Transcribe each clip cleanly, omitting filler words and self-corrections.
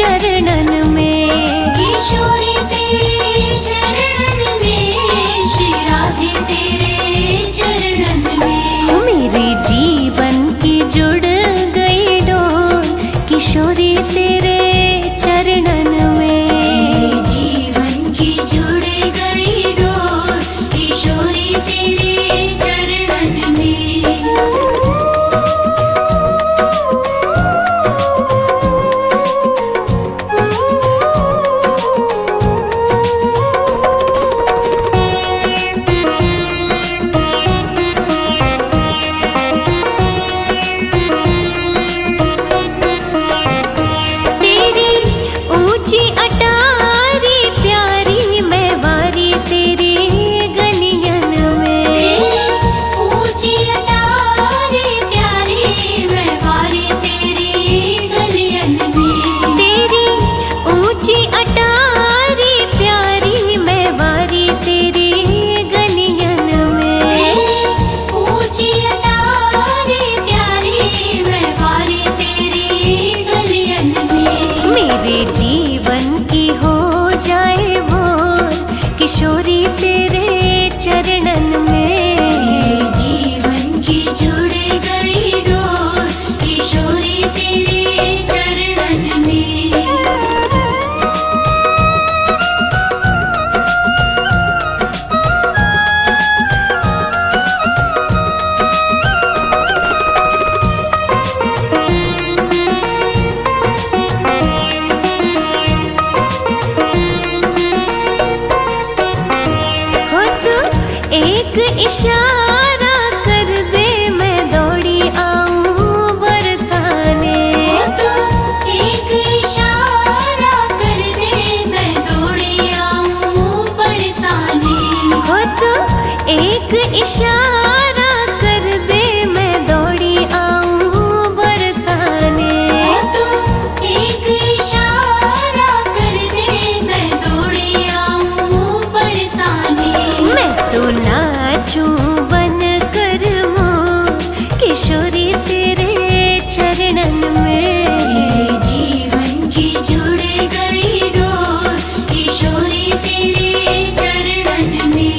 चरणन में। किशोरी तेरे चरणन में, श्री राधे तेरे चरणन में। मेरे जीवन की जुड़ गई डोर, किशोरी तेरे चरणन में। मेरे जीवन की जुड़ गई डोर, किशोरी तेरे चरणन में। किशोरी तेरे चरणन में। मेरे जीवन की जुड़ गई डोर, किशोरी तेरे चरणन में। एक इशारा कर दे, मैं दौड़ी आऊं बरसाने। तो एक इशारा कर दे, मैं दौड़ी आऊं बरसाने। हो तो एक इशारा कर दे, मैं दौड़ी आऊं बरसाने। तो एक इशारा कर दे, मैं दौड़ी आऊं बरसाने। मैं तो नाचूं बन कर मोर, किशोरी तेरे चरणन में। मेरे जीवन की जुड़ गई डोर, किशोरी तेरे चरणन में।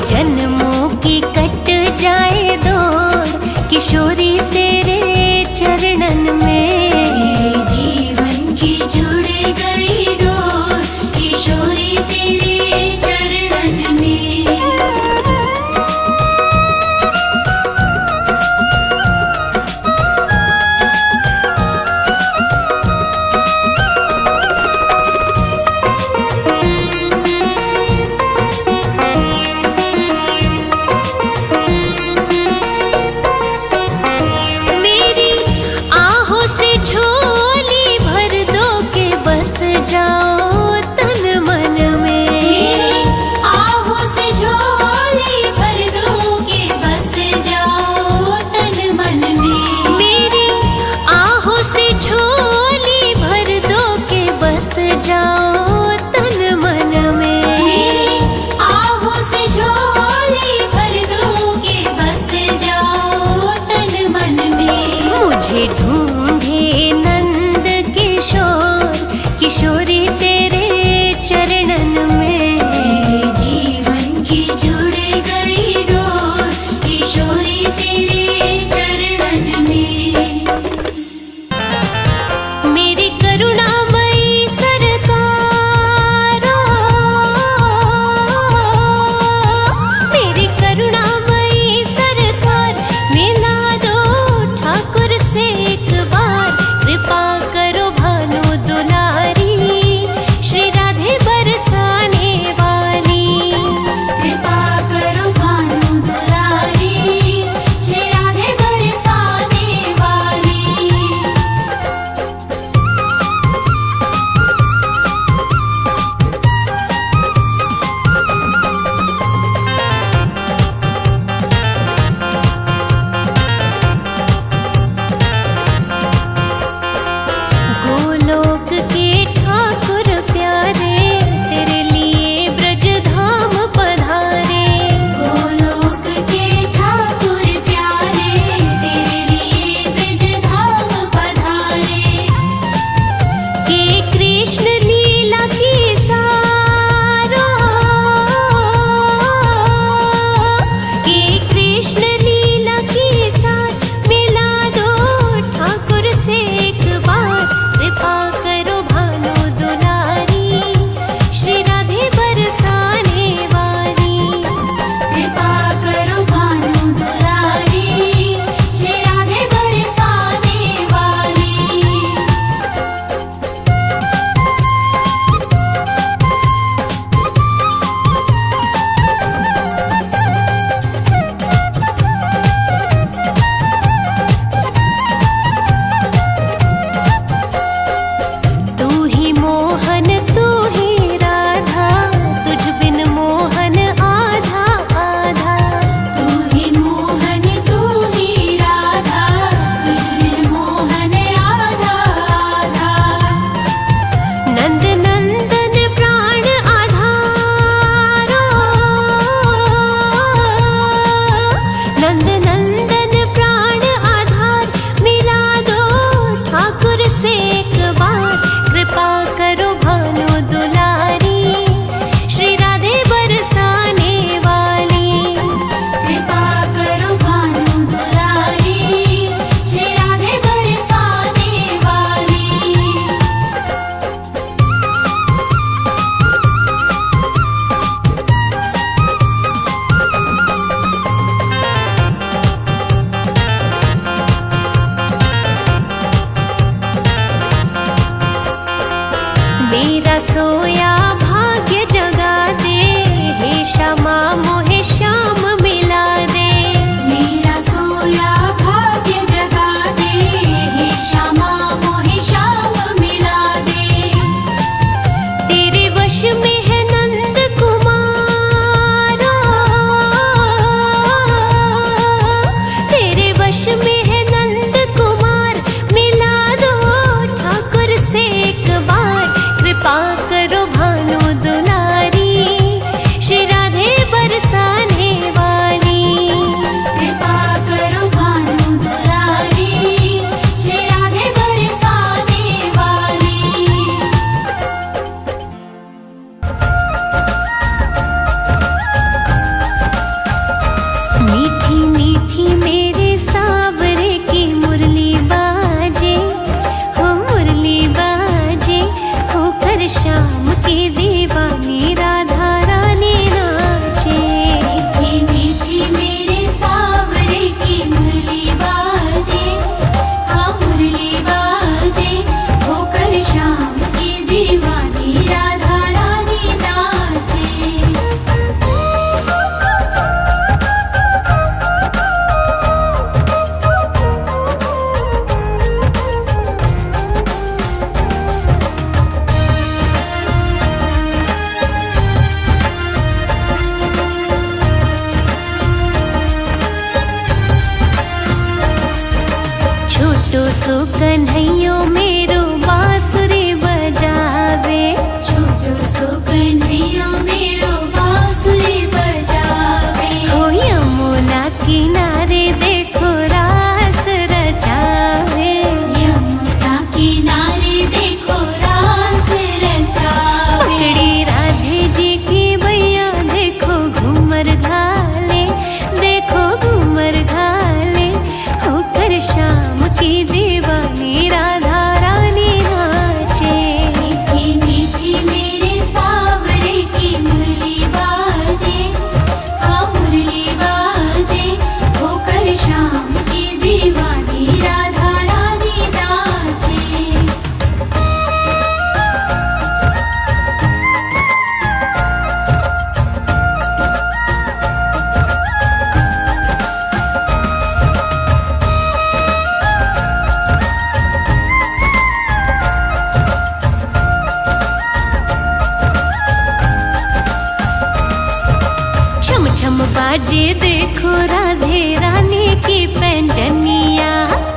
जन्मों की कट जाए दौड़, किशोरी तेरे चरणन में। मेरे जीवन की जुड़ गई डोर, किशोरी तेरे चरणन में। मेरा सोया भाग्य जगा दे, हे श्यामा मोहे श्याम मिला दे। मेरा सोया भाग्य जगा दे, हे श्यामा मोहे श्याम मिला दे। तेरे वश में है नंद कुमारा, तेरे वश में है नंद कुमार, मिला दो ठाकुर से एक बार। कृपा करो भानु दुलारी, श्री राधे बरसाने वाली। कृपा करो भानु दुलारी, श्री राधे बरसाने वाली। मीठी मीठी मेरे सावरे की मुरली बाजे, हो मुरली बाजे, होकर श्याम की दीवानी राधा रानी नाचे। मीठी मीठी मेरे सावरे की मुरली बाजे, हाँ मुरली बाजे, होकर श्याम की दीवानी राधा रानी नाचे। छोटो सो कन्हैयो मेरो बांसुरी बजावे, छोटो सो कन्हैया मेरो बांसुरी बजावे। हो यमुना किनारे देखो रास रचावे। यमुना किनारे देखो रास रचावे। पकड़ी राधे जी की बैया देखो घूमर घाले, देखो घूमर घाले, होकर श्याम की दीवानी राधा रानी नाचे। मीठी मीठी मेरे सावरे की मुरली बाजे, हाँ मुरली बाजे, होकर श्याम की दीवानी राधा रानी नाचे। छम छम बाजे देखो राधे रानी की पैंजनिया।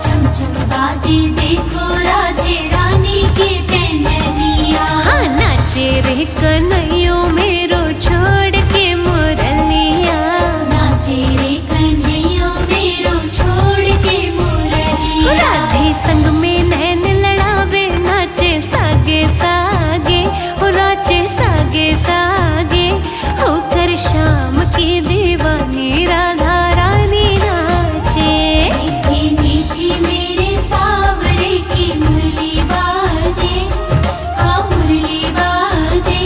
छम छम बाजे देखो राधे रानी की पैंजनिया। हाँ नाचे रे कन्हैयो मेरो छोड़ के मुरलिया। नाचे रे कन्हैया मेरो छोड़ के मुरलिया। राधे संग में नैन लड़ावे, नाचे सागे सागे, हो नाचे सागे सागे, होकर श्याम की दीवानी राधा रानी नाचे। मीठी मीठी मेरे सावरे की मुरली बाजे, हाँ मुरली बाजे,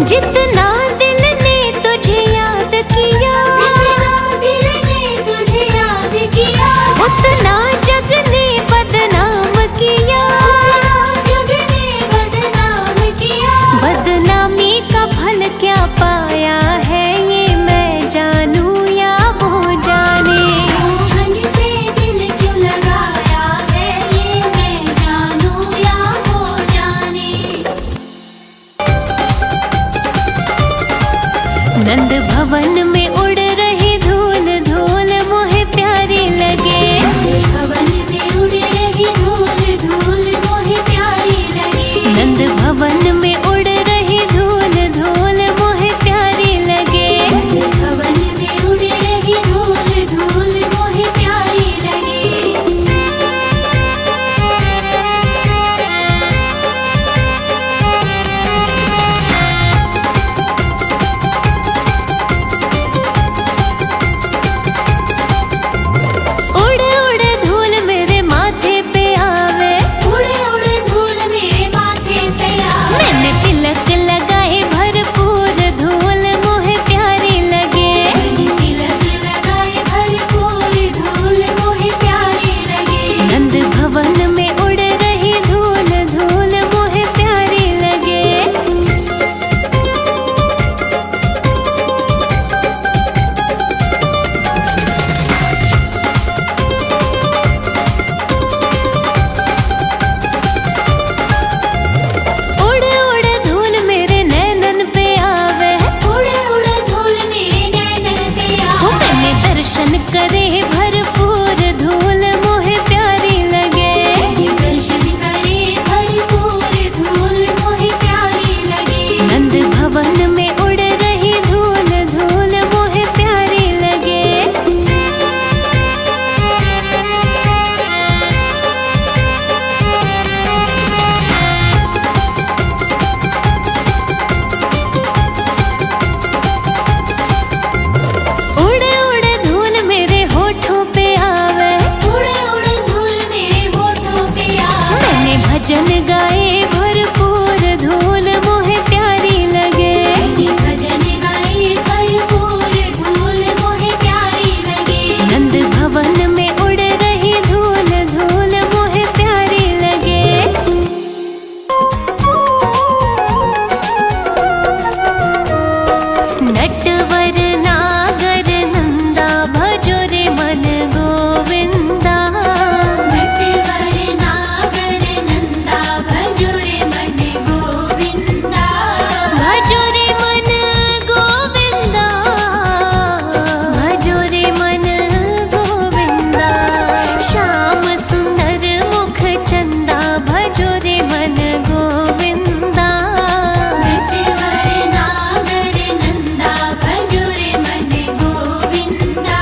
जितना दिल ने तुझे याद किया, जितना दिल ने तुझे याद किया, उतना जग ने बदनाम किया। उतना जग ने बदनाम किया। बदनामी का फल क्या पाया है, ये मैं जानूं या वो जाने। मोहन से दिल क्यों लगाया है, ये मैं जानूं या वो जाने। नंद भवन में उड़ रही धूल धूल मोहे प्यारी लगे। भवन में उड़ रही धूल धूल मोहे प्यारी लगे। नंद भवन में उड़ रही धूल धूल मोहे प्यारी लगे। भवन में उड़ रही धूल धूल मोहे प्यारी लगे। उड़ उड़ धूल मेरे माथे पे आवे, उड़े उड़े धूल मेरे माथे पे आवे। मैंने तिलक लगाए भरपूर धूल मोहे प्यारी लगे। मैंने तिलक लगाए भरपूर धूल मोहे प्यारी लगे। नंद भवन में उड़ रही धूल धूल मोहे प्यारी लगे। उड़ उड़ धूल मेरे नैनन पे आवे, उड़े उड़े धूल मेरे नैनन पे हो आवे। मैंने दर्शन करे भरपूर धूल मोहे प्यारी लगे। मैंने दर्शन करे भरपूर धूल मोहे प्यारी लगे। नंद भवन में उड़ रही धूल धूल मोहे प्यारी लगे। उड़ उड़ धूल मेरे होठों पे आवे, उड़े उड़े धूल मेरे होठों पे आवे। मैंने भजन गाए भरपूर धूल मोहे प्यारी लगे। मैंने भजन गाए भरपूर धूल मोहे प्यारी लगे। नंद भवन में उड़ रही धूल धूल मोहे प्यारी लगे। नटवर नागर नंदा भजो रे मन गोविंदा। नटवर नागर नंदा भजो रे मन गोविंदा। भजो रे मन गोविंदा, भजो रे मन गोविंदा। श्याम सुंदर मुख चंदा भजो रे मन गोविंदा। नटवर नागर नंदा भजो रे मन गोविंदा।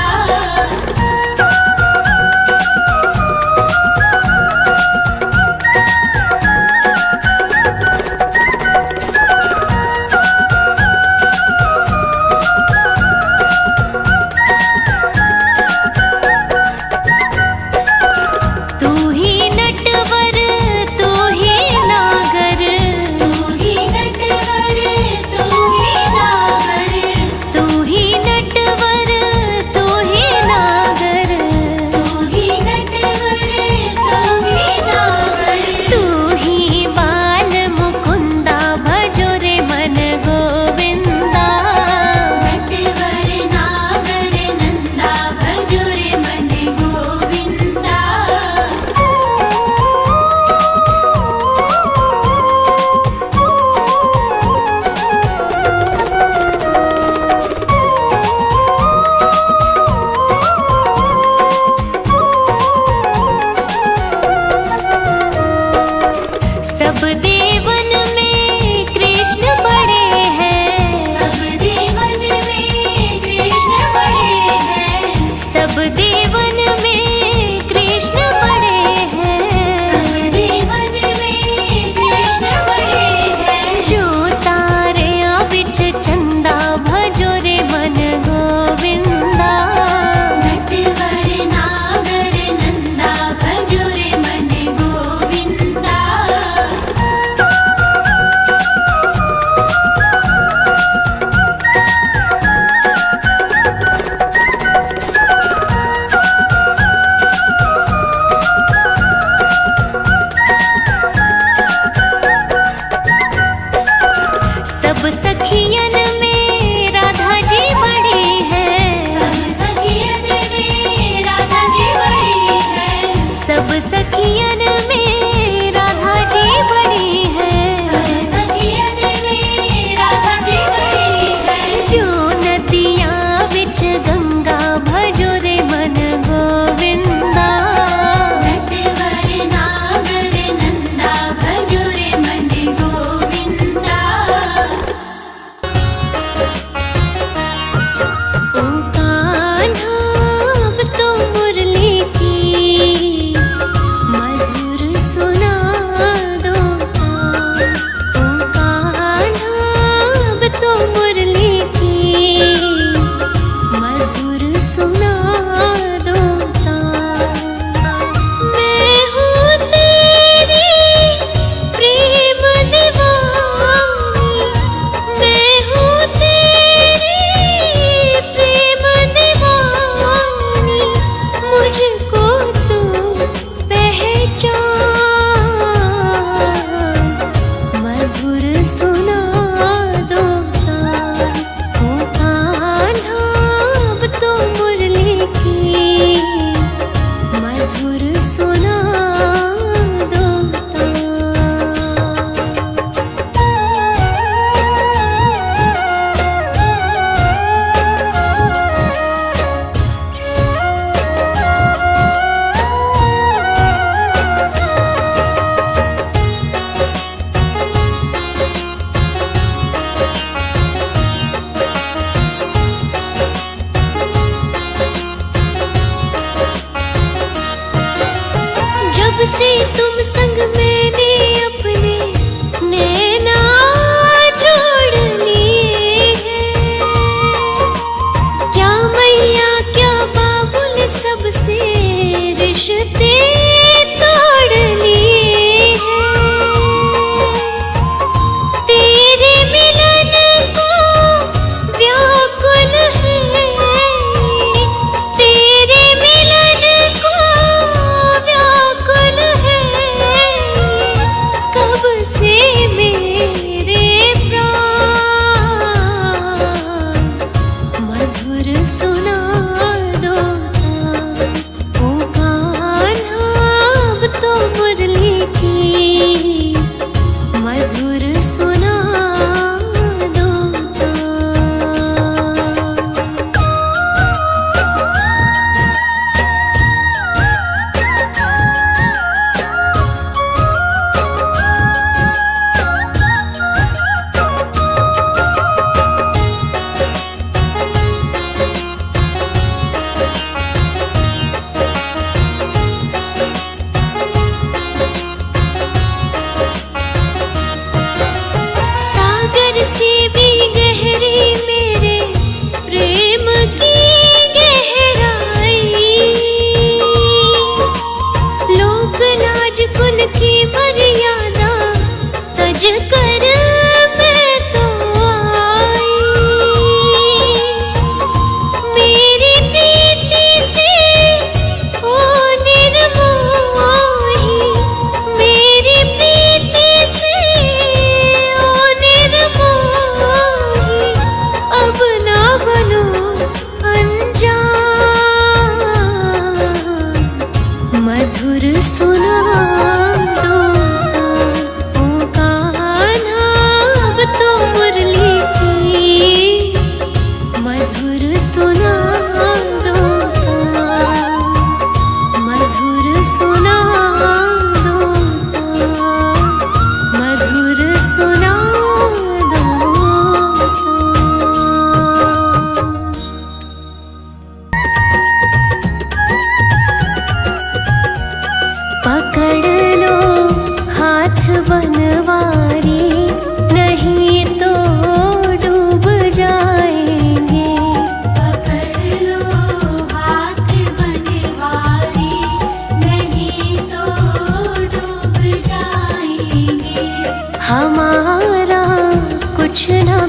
तू ही नटवर तू ही नागर, तू ही नटवर तू ही नागर। तू ही नटवर तू ही नागर। तू ही नटवर तू ही नागर। तू ही बाल मुकुंदा भजो रे मन गोविंदा। नटवर नागर नंदा भजो रे मन गोविंदा। सब देवन में कृष्ण बड़े हैं, सब देवन में कृष्ण बड़े हैं। सब देवन में कृष्ण बड़े हैं। सब देवन में कृष्ण बड़े हैं। जो तारे बिच चंदा भजो रे मन गोविंदा। नटवर नागर नंदा भजो रे मन गोविंदा।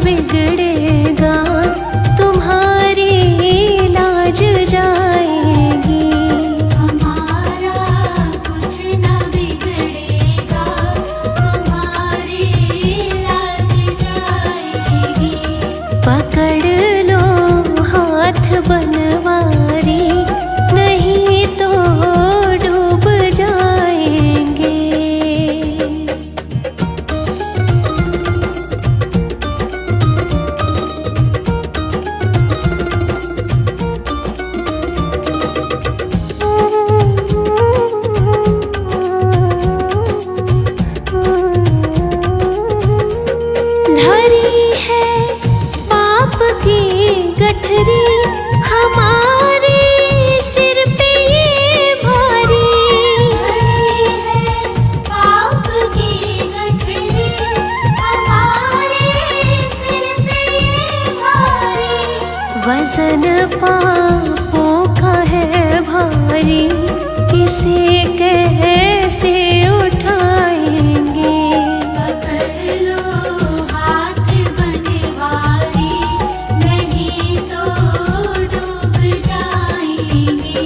बिगड़ेगा, तुम्हारी लाज जाएगी। हमारा कुछ न बिगड़ेगा, तुम्हारी लाज जाएगी। पकड़ लो हाथ बनवारी, नहीं तो डूब जाएंगे। धरी है पाप की गठरी, हमारे सिर पे ये भारी। धरी है पाप की गठरी, हमारे सिर पे ये भारी। वजन पापों का है भारी, इसे कैसे उठाएंगे। पकड़ लो हाथ बनवारी, नहीं तो डूब जाएंगे।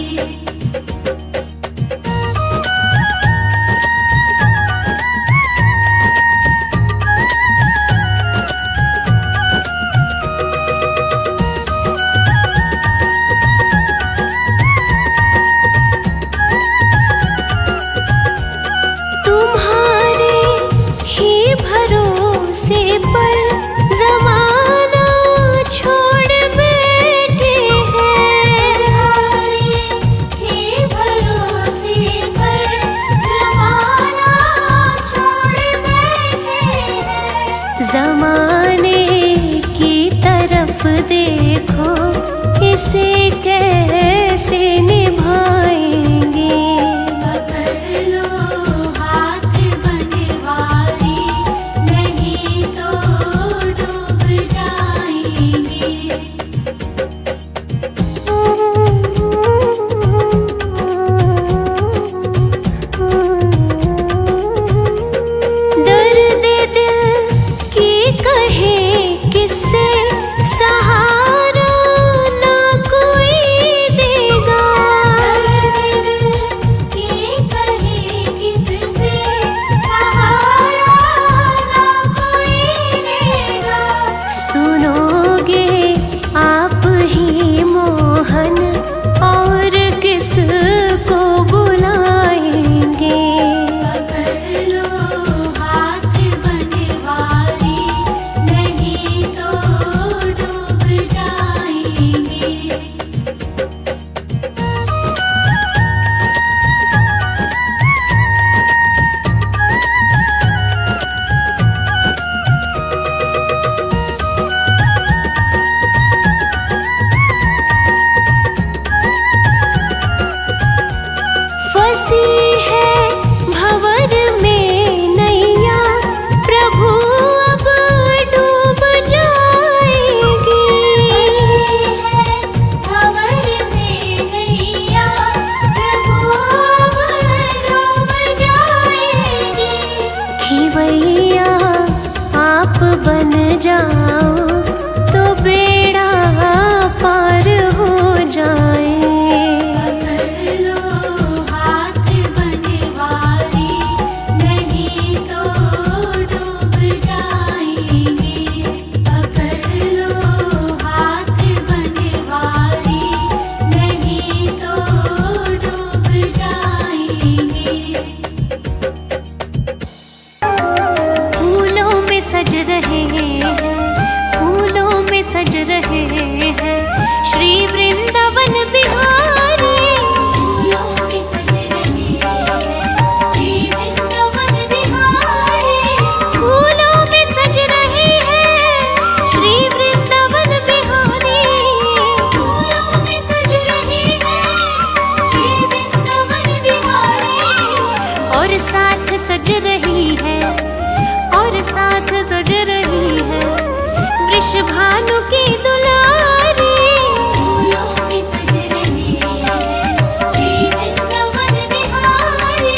तुम्हारे ही भरोसे पर ज़माना छोड़ बैठे हैं। तुम्हारे ही भरोसे पर ज़माना छोड़ बैठे हैं। ज़माने की तरफ देखो, इसे कैसे निभाएंगे। पकड़ लो हाथ बनवारी, नहीं तो डूब जाएंगे। दर्द दिल की कहे किससे, सहारा ना कोई देगा। दर्द की कहे किससे, सहारा ना कोई देगा। सुनोगे आप ही मोहन, और किसको बुलाएंगे। पकड़ लो हाथ बनवारी, नहीं तो डूब जाएंगे। फंसी है भंवर में नैया, प्रभु अब डूब जाएगी। भंवर में नैया, प्रभु अब डूब जाएगी। खिवैया आप बन जाओ, तो बेड़ा पार हो जाए। पकड़ लो हाथ बनवारी, नहीं तो डूब जाएंगे। पकड़ लो हाथ बनवारी, नहीं तो डूब जाएंगे। फूलों में सज रहे हैं, फूलों में सज रहे हैं श्री वृंदावन बिहारी। फूलों में सज रहे हैं श्री वृंदावन बिहारी। फूलों में सज रहे हैं श्री वृंदावन बिहारी। फूलों में सज रहे हैं श्री वृंदावन बिहारी। और साथ सज रही है, और साथ सज रही है वृषभानु की दुलारी। फूलों में सज रहे हैं श्री वृंदावन बिहारी।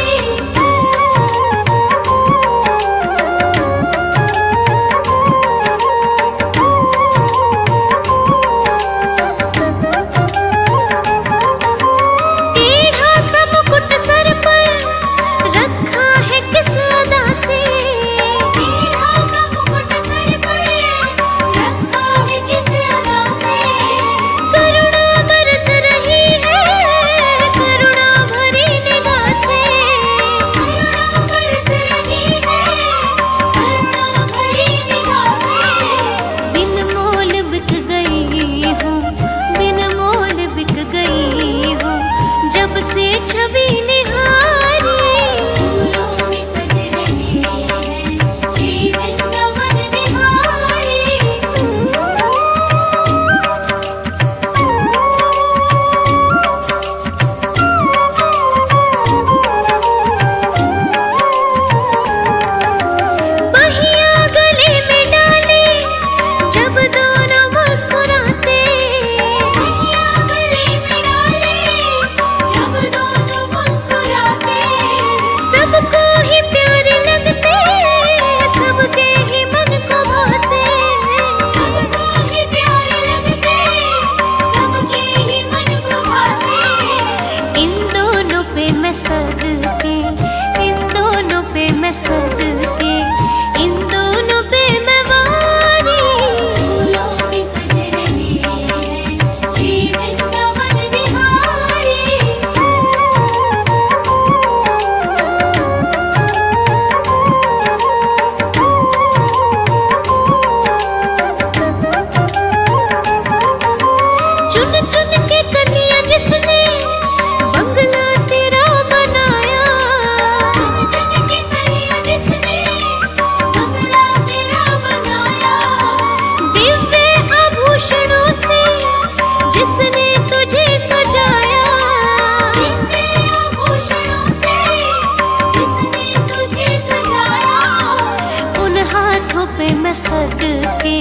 पे मैं सदके,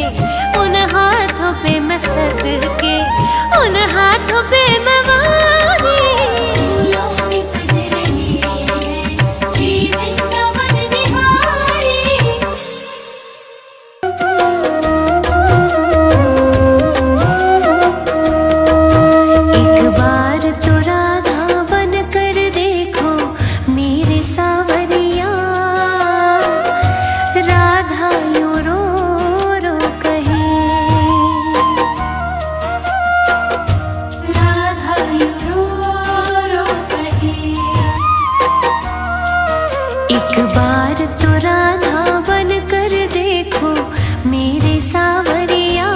उन हाथों पे मैं सदके, उन हाथों पे मैं वारी। फूलों में सज रहे हैं श्री वृंदावन बिहारी। एक बार तो राधा बन कर देखो मेरे सावरिया, राधा यूं रो रो कहे, राधा यूं रो रो कहे। एक बार तो राधा बन कर देखो मेरे सावरिया,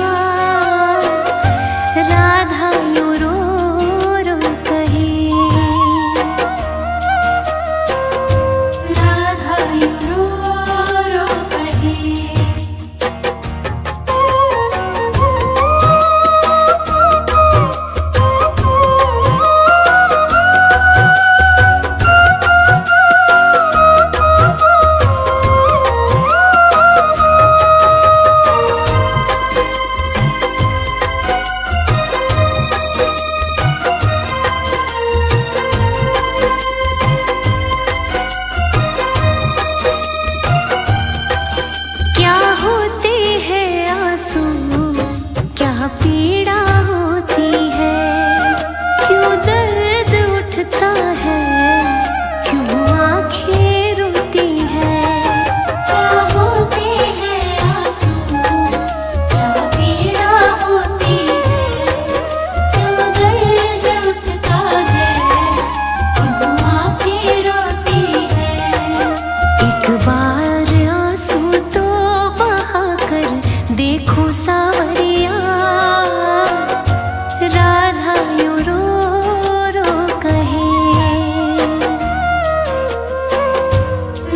राधा यूं रो रो कहे, राधा यूं रो रो कहे। क्या होते हैं आंसू, क्या पीड़ा होती है, क्यों दर्द उठता है, क्यों आंखें रोती है। क्या होते हैं आंसू, क्या पीड़ा होती है, क्यों दर्द उठता है, क्यों आंखें रोती है। एक बार आंसू तो बहा कर देखो सावरिया, राधा यूं रो रो कहे,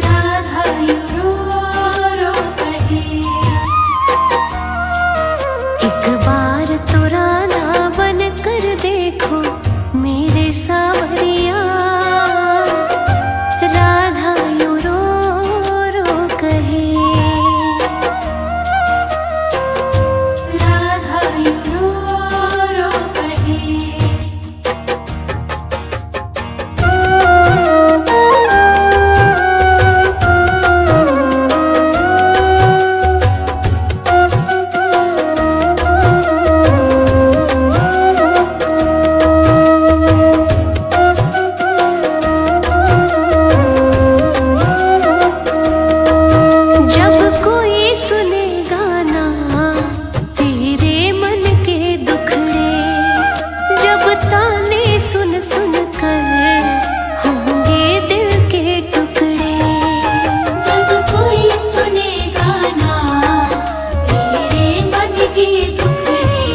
राधा यूं रो रो कहे। एक बार तो राधा बन कर देखो मेरे सावरिया, राधा यूं रो रो कहे, राधा यूं रो रो कहे। जब कोई सुने गाना तेरे मन के दुखड़े, जब ताने सुन सुन कर होंगे दिल के टुकड़े। जब कोई सुने गाना तेरे मन के दुखड़े,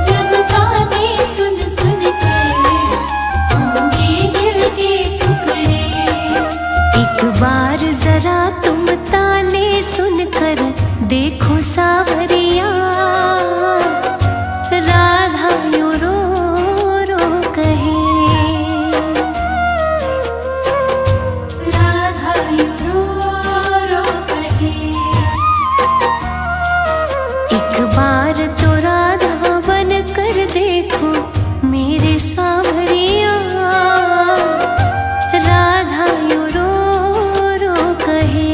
जब गाने सुन सुन कर होंगे दिल के टुकड़े। एक बार जरा तुम ताने सुनकर देखो सावरिया, राधा यूं रो रो कहे, राधा यूं रो रो कहे। एक बार तो राधा बन कर देखो मेरे सावरिया, राधा यूं रो रो कहे,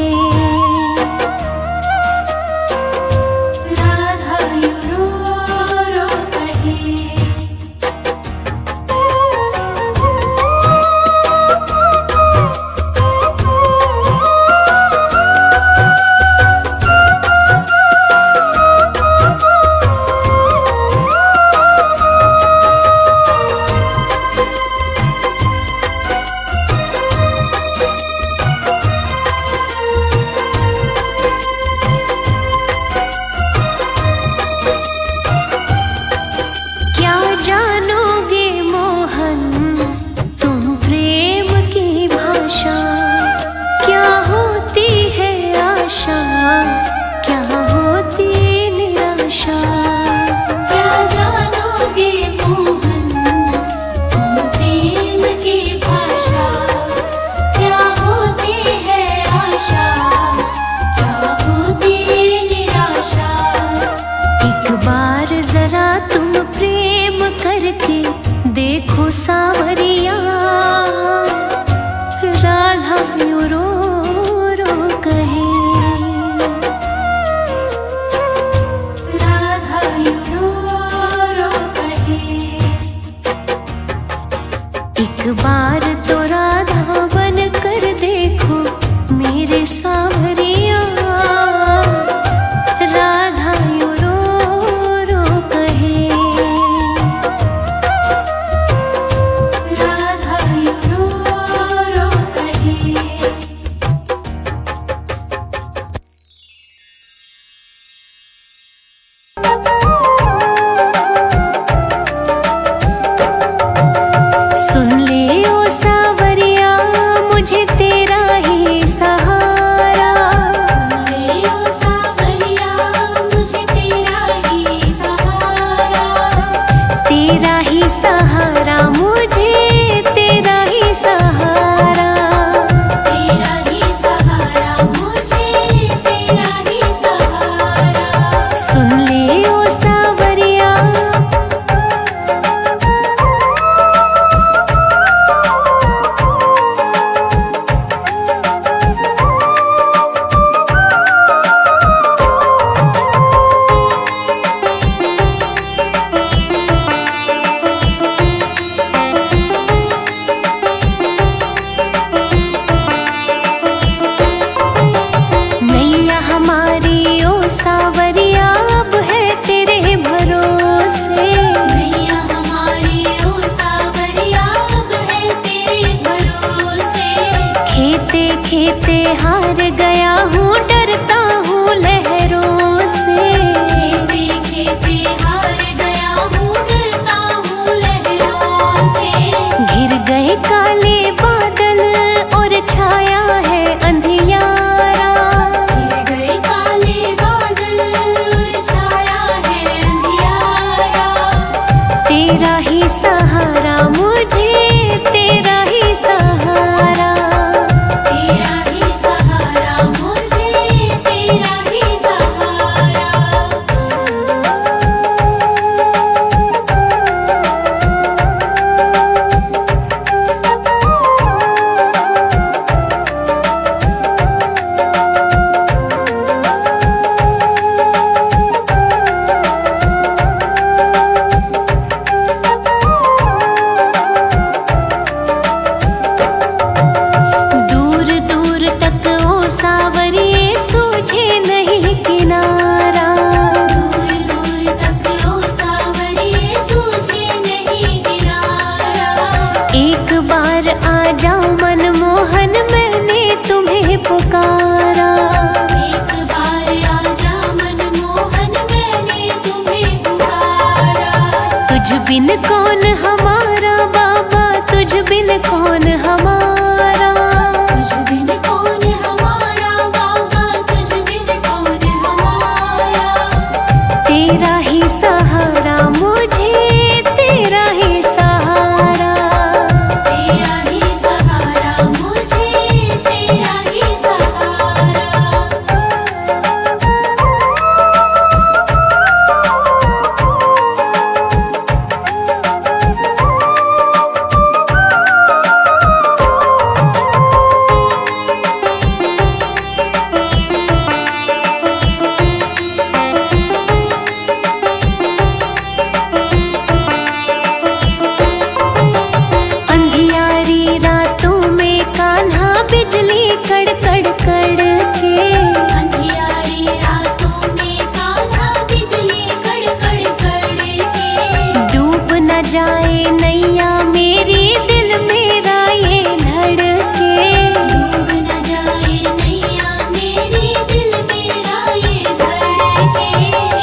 जाए नैया मेरी दिल मेरा ये धड़के। डूब न जाए नैया मेरी दिल मेरा ये धड़के।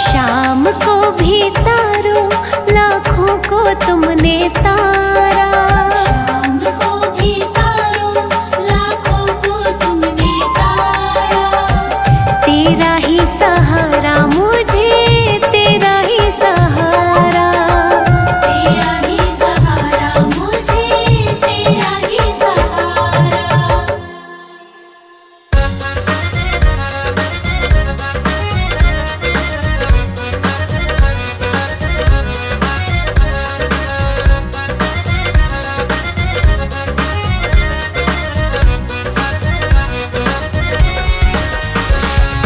शाम को भी तारो लाखों को तुमने तारा। शाम को भी तारो लाखों को तुमने तारा। तेरा ही सहारा मुझे, तेरा ही सहारा। तेरा ही सहारा मुझे, तेरा ही सहारा।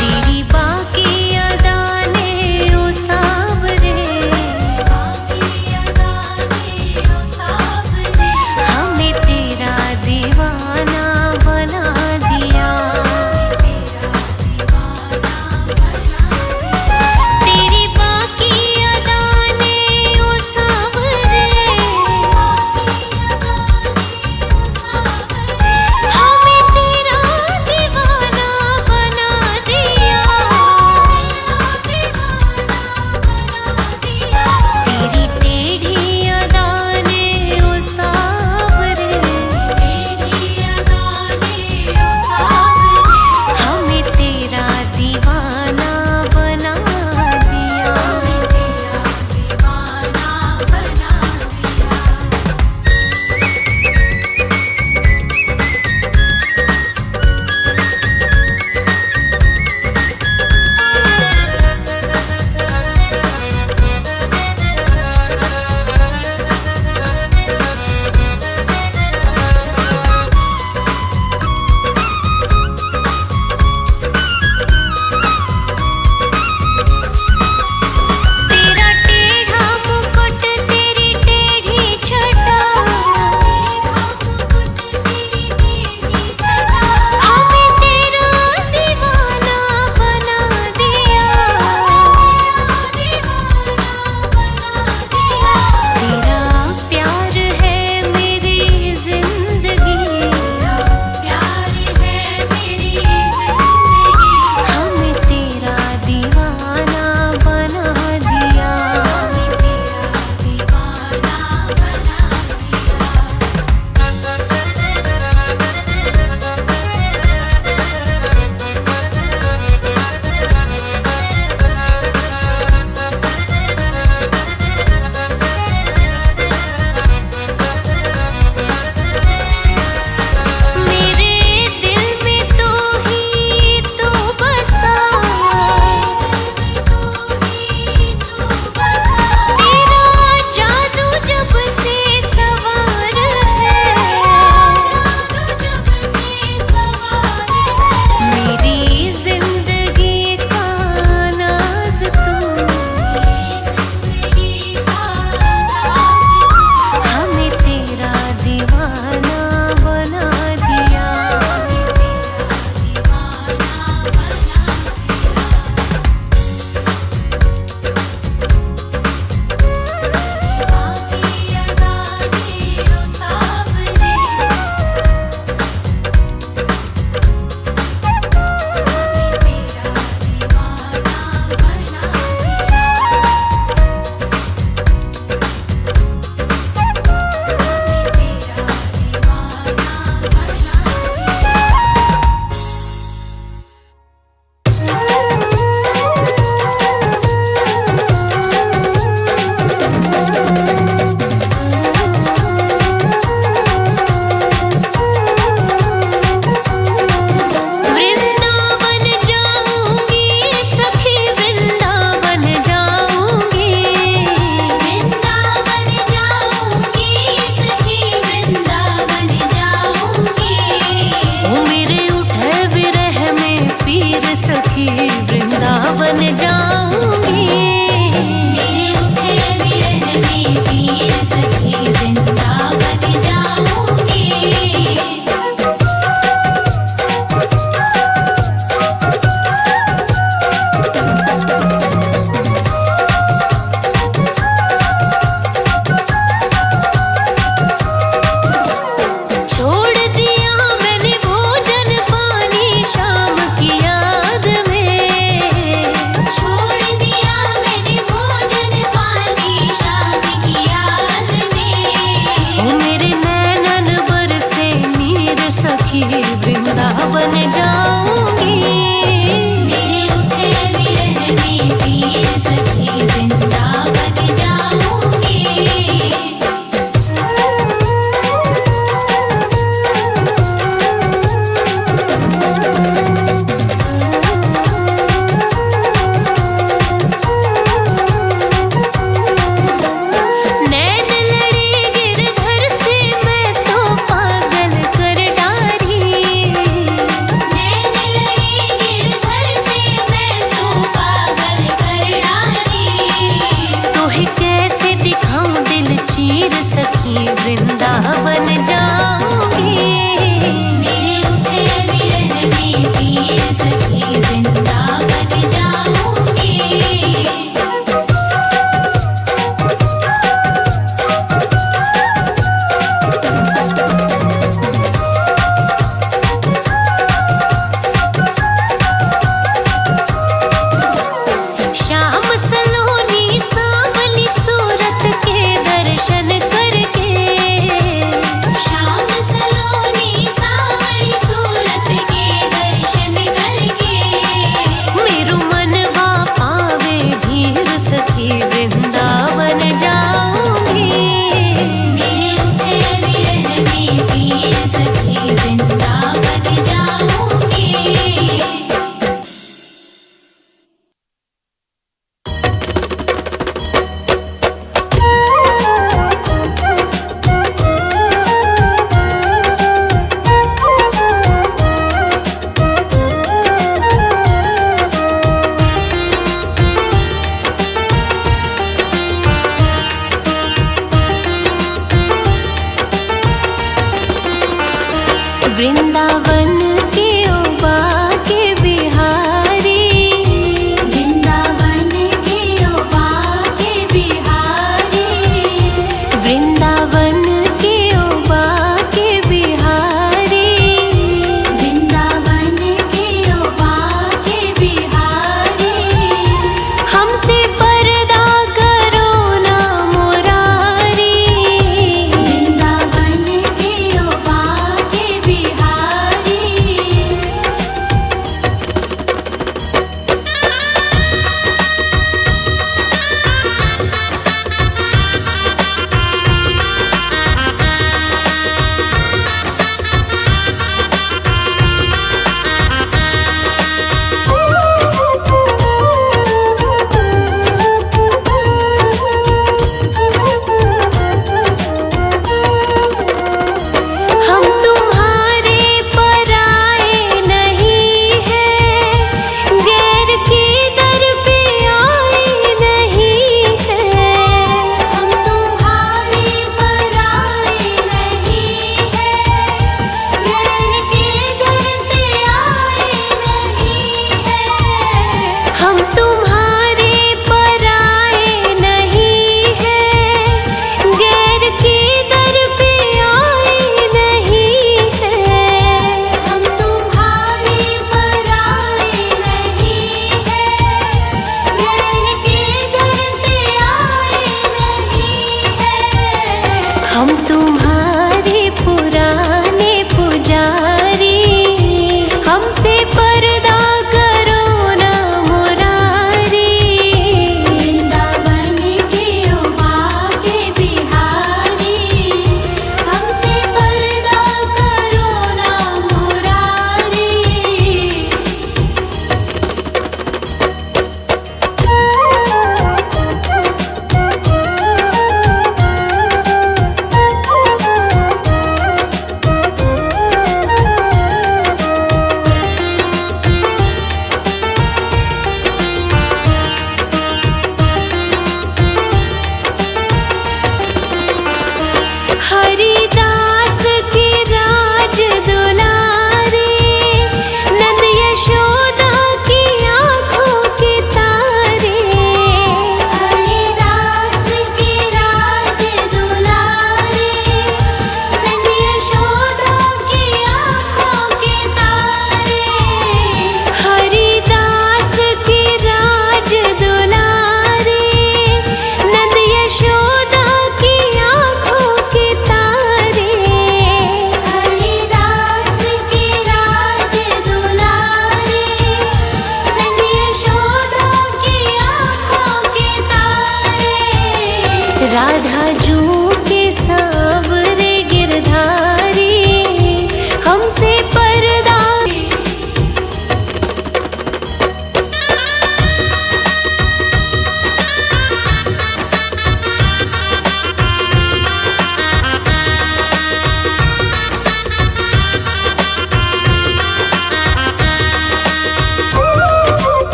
तेरी बाकी अदाने ओ सावरे, हमें तेरा दीवाना बना दिया। तेरी बाकी अदाने ओ सावरे, हमें तेरा दीवाना बना दिया। तेरी टेढ़ी अदाने ओ सावरे, हमें तेरा दीवाना बना दिया। तेरा टेढ़ा मुकुट तेरी टेढ़ी छटा, हमें तेरा दीवाना बना दिया। तेरा प्यार है मेरी जिंदगी, हमें तेरा दीवाना बना दिया। मेरे दिल में तो ही तो बसा, तेरा जादू जब से सवार है। मेरी जिंदगी का नाज तू, हमें तेरा दीवाना बना दिया। वृंदावन जाऊंगी सखी, वृंदावन जाऊंगी। वृंदावन जाऊंगी सखी, वृंदावन जाऊंगी। ओ मेरे उठे विरह में पीर सखी, वृंदावन जाऊंगी। मेरे उठे विरह में पीर सखी, वृंदावन जाऊंगी। वृंदावन जाऊंगी। मेरे उठे विरह में पीर सखी वृंदावन जाऊंगी। श्याम सलोनी सांवली सूरत के दर्शन करके,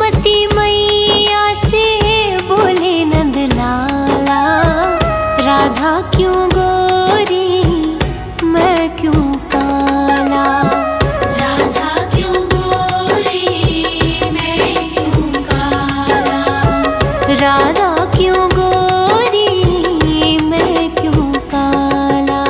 यशोमती मैया से बोले नंद लाला, राधा क्यों गोरी मैं क्यों काला। राधा क्यों गोरी मैं क्यों काला। राधा क्यों गोरी मैं क्यों काला।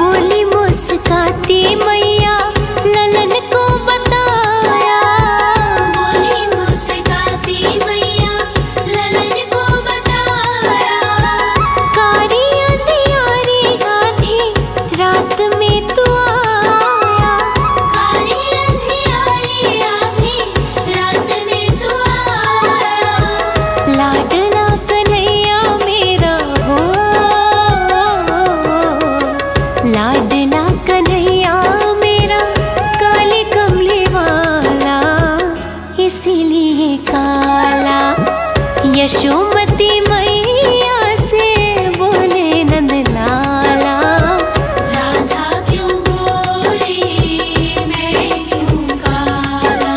बोली मुस्काती मैया ललन को बताया। बोली मुस्काती मैया ललन को बताया। कारी अंधियारी आधी रात में तू आया। कारी अंधियारी आधी रात में तू आया। लाडला कन्हैया मेरा हो, लाडला कन्हैया मेरा काले कमले वाला, इसीलिए काला। यशोमती मैया से बोले नंद लाला, राधा क्यों गोरी मैं क्यों काला।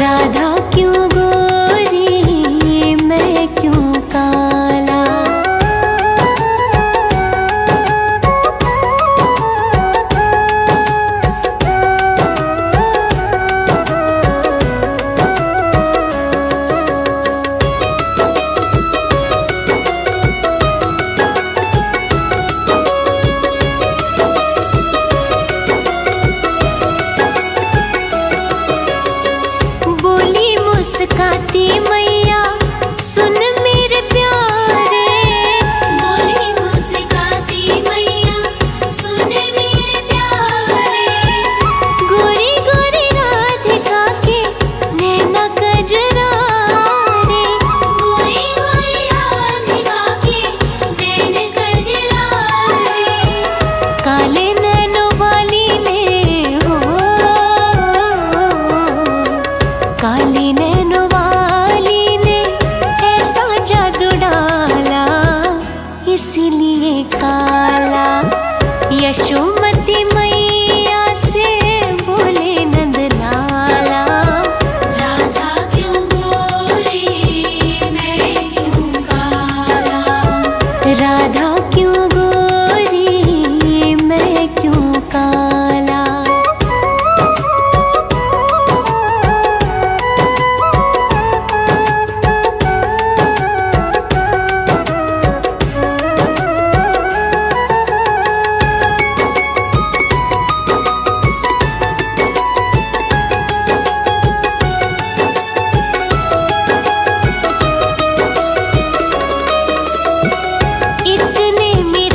राधा क्यों गोरी मैं क्यों काला। बोली मुस्काती मैया सुन मेरे प्यारे। बोली मुस्काती मैया सुन मेरे प्यारे। गोरी गोरी राधिका के नैना कजरा रे। गोरी गोरी राधिका के नैन कजरा रे। काले नैनों वाली ने हो, काले नैनों वाली ने ऐसा जादू डाला, इसीलिए काला। यशोमती मैया से बोले नंद लाला, राधा क्यों गोरी मैं क्यों काला। राधा क्यों गोरी मैं क्यों काला। इतने में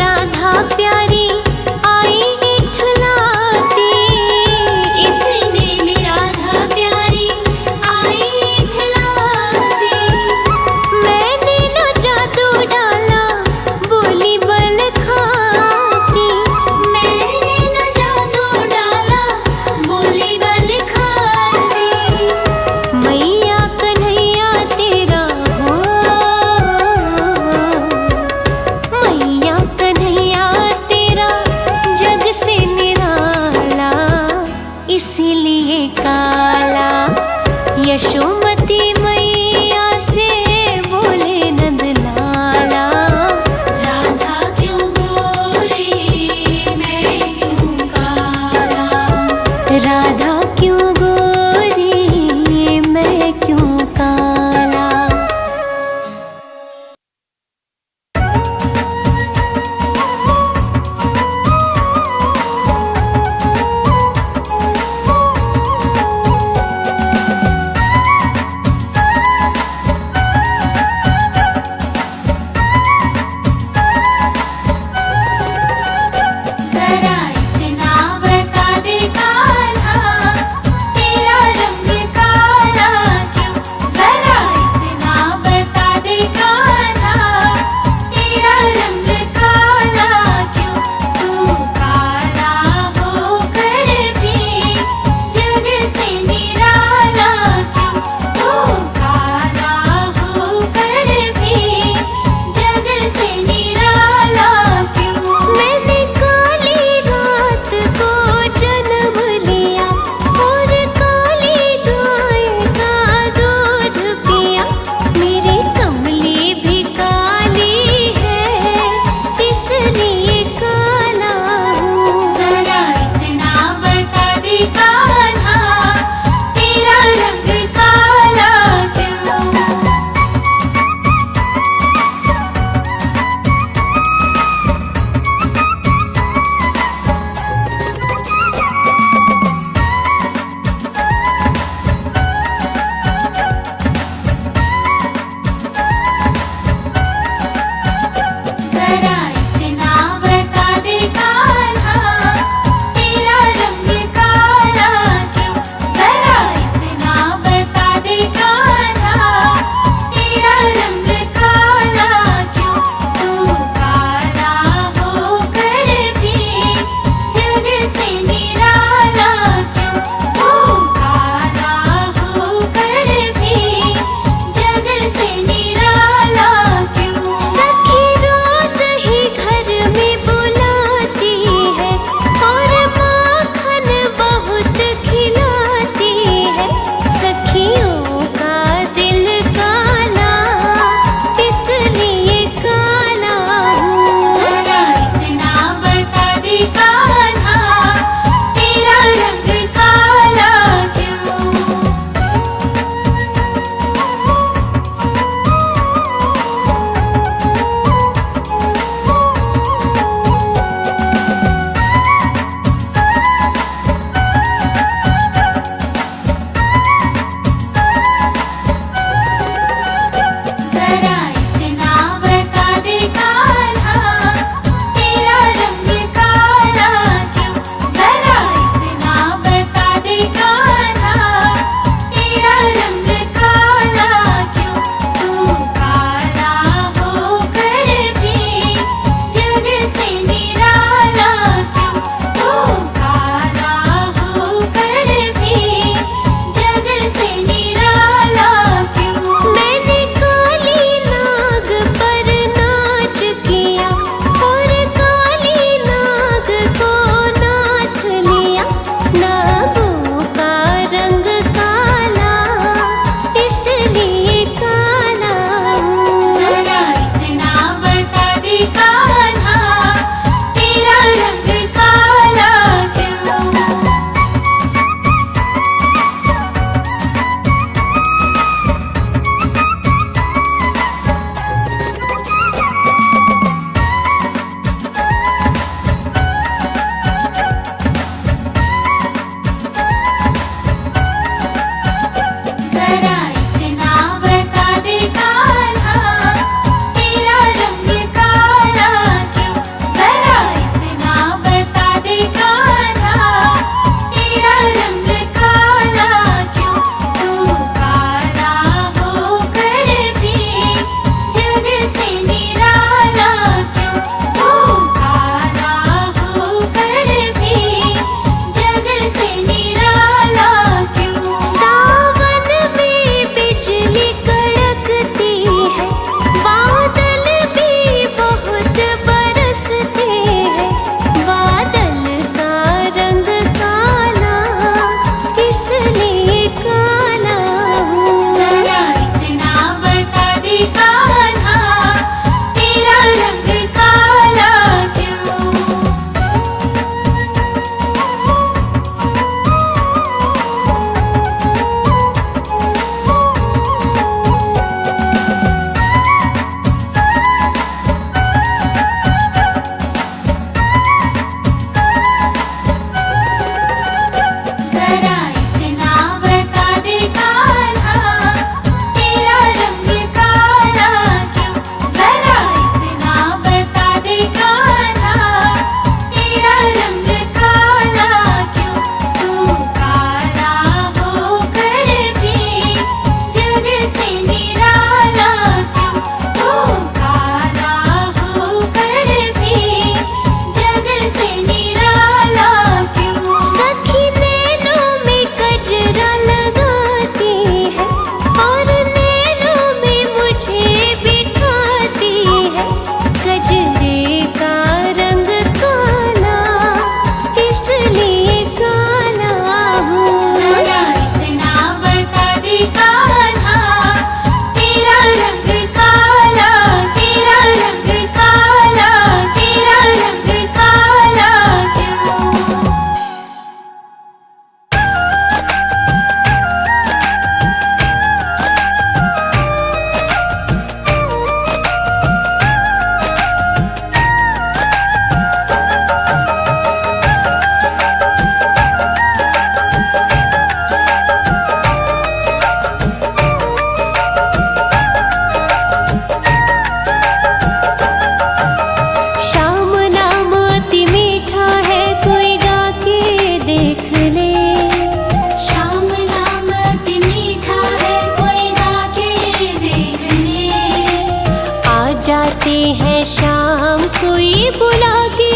शाम कोई बुला के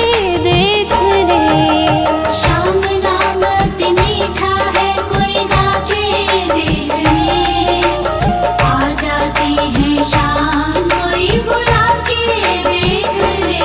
देख ले। श्याम नाम अति मीठा है, कोई गा के देख ले। आ जाती है शाम कोई बुला के देख ले।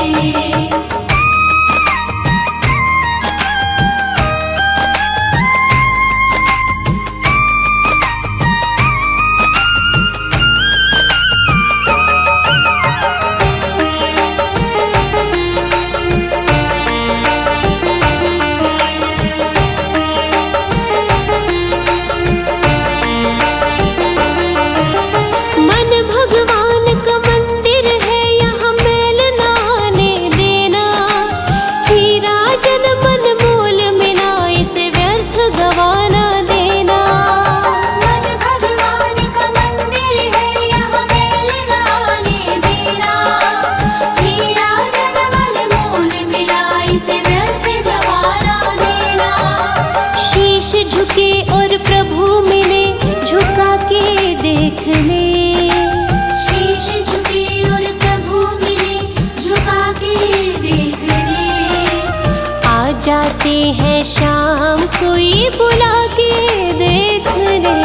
मन भगवान का मंदिर है, यहाँ मेल ना आने देना। हीरा जन मन मोल मिला, इसे व्यर्थ गवाना देना। मन भगवान का मंदिर है, यहाँ मेल ना आने देना। हीरा जन मन मोल मिला, इसे व्यर्थ गवाना देना। शीश झुके और प्रभु मिले, झुका के देख ले। शीश झुके और प्रभु मिले, झुका के देख ले। आ जाते हैं शाम कोई बुला के देख ले।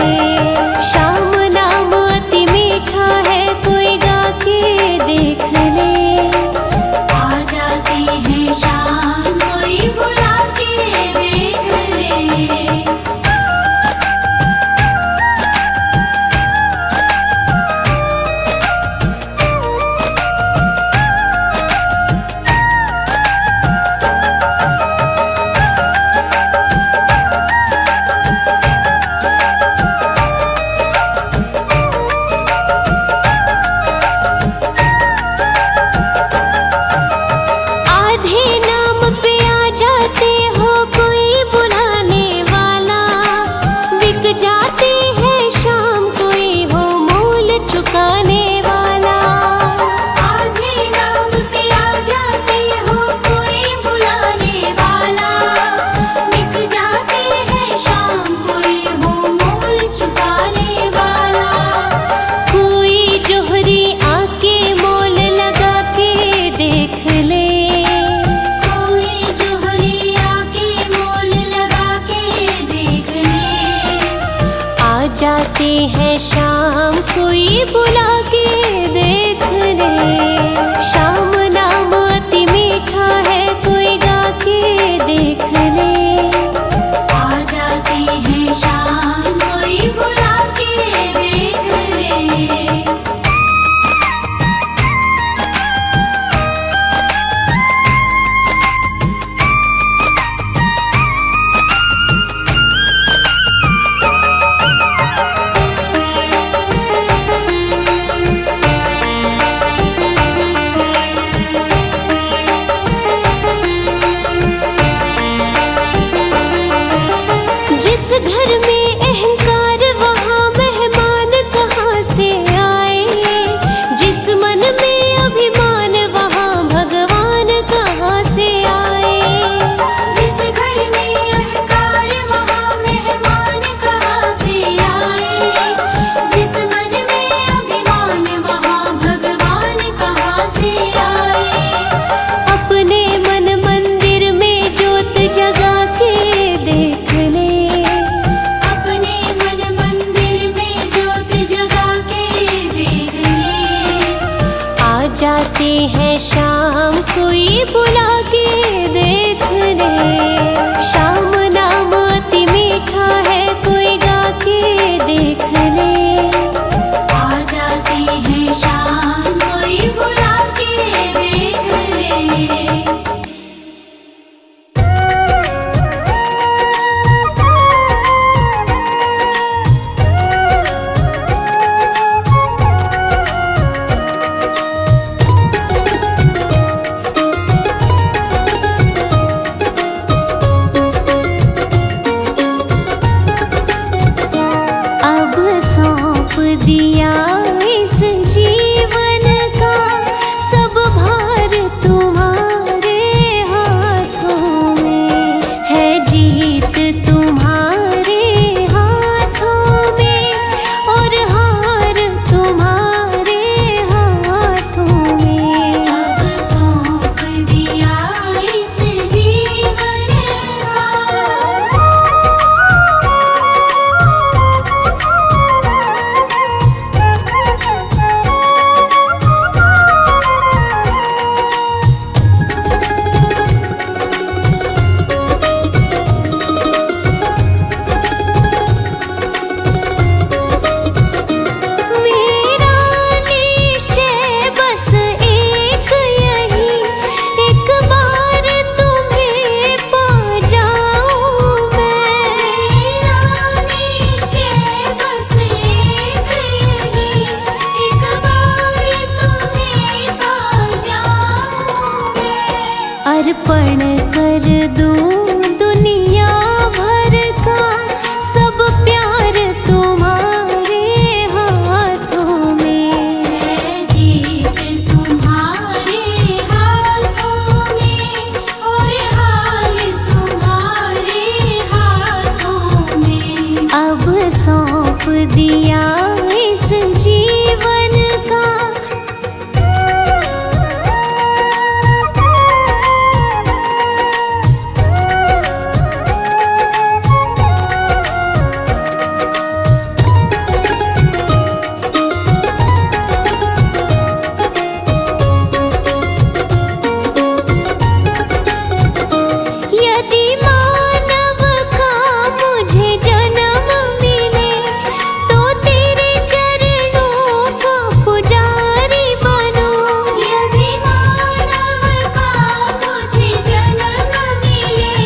शाम नाम अति मीठा है, कोई गा के देख ले। आ जाती है शाम कोई बुला के देख ले। आधे नाम पे आ जाते हो, कोई बुलाने वाला। बिक जाते हैं शाम, कोई हो मोल चुकाने वाला। आधे नाम पे आ जाते हो, कोई बुलाने वाला। बिक जाते हैं शाम, कोई हो मोल चुकाने वाला। कोई जोहरी आके मोल लगा के देख ले। कोई जोहरी आके मोल लगा के देख ले। आ जाते हैं शाम कोई बुला के देख ले। शाम नाम अति मीठा है, कोई गा के देख ले। आ जाती है शाम कोई बुला के देख ले। अर्पण कर दूं दुनिया भर का सब प्यार तुम्हारे हाथों में। है जीत तुम्हारे हाथों में और हाल तुम्हारे हाथों में। अब सौंप दिया इस जीवन का यदि मानव का मुझे जन्म मिले तो तेरे चरणों का पुजारी बनूं। यदि मानव का मुझे जन्म मिले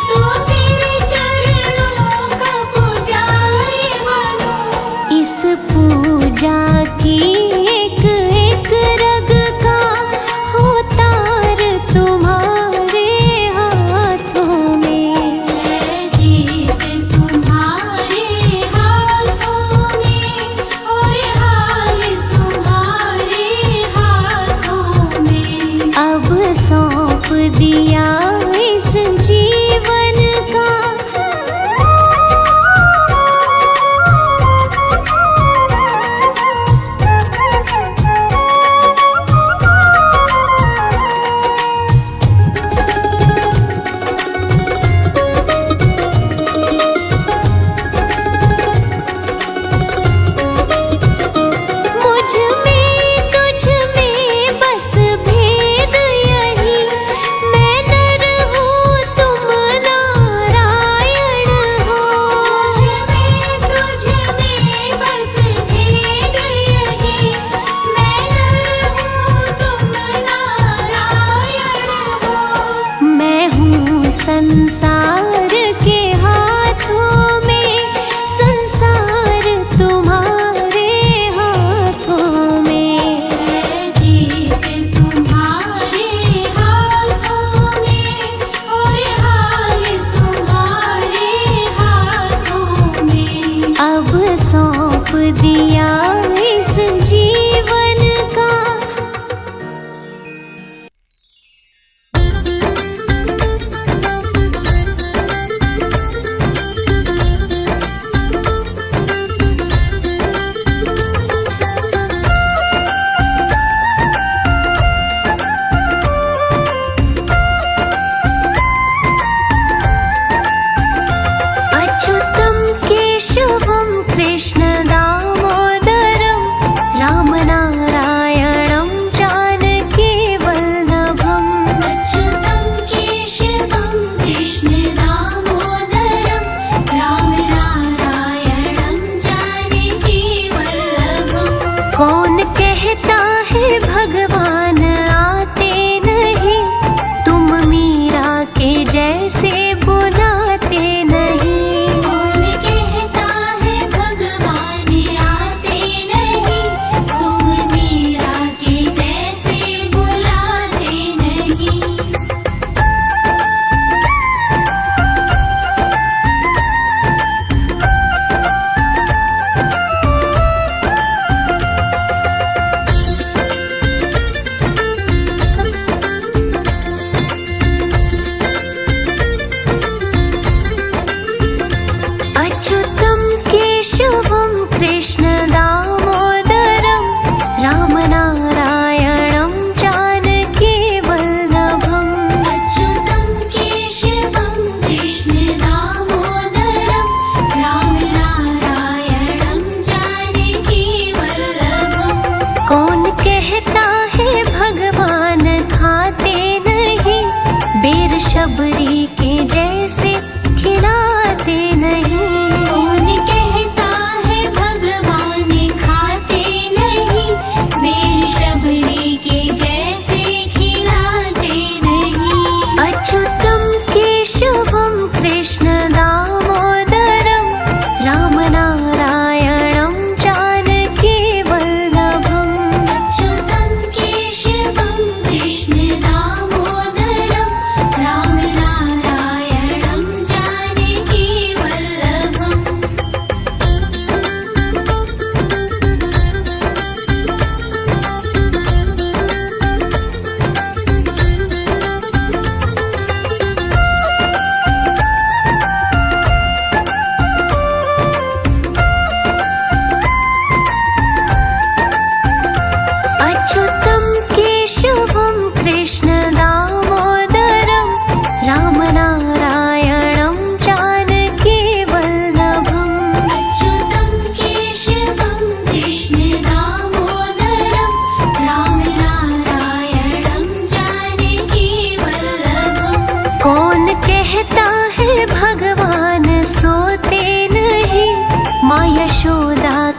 तो तेरे चरणों का पुजारी बनूं। इस पूजा की एक एक रग का हो तार तुम्हारे हाथों में। है जीत तुम्हारे हाथों में और हाल तुम्हारे हाथों में। अब सौंप दिया इस जीवन का मुझ में तुझ में बस भेद यही। मैं नर हूँ तुम नारायण हो। मुझ में तुझ में बस भेद यही। मैं नर हूँ तुम नारायण हो। मैं हूँ संसार के हाथों में संसार तुम्हारे हाथों में। है जीत तुम्हारे हाथों में और हाल तुम्हारे हाथों में। अब सौंप दिया इस जीवन का अच्युतं केशवं कृष्ण दामोदरं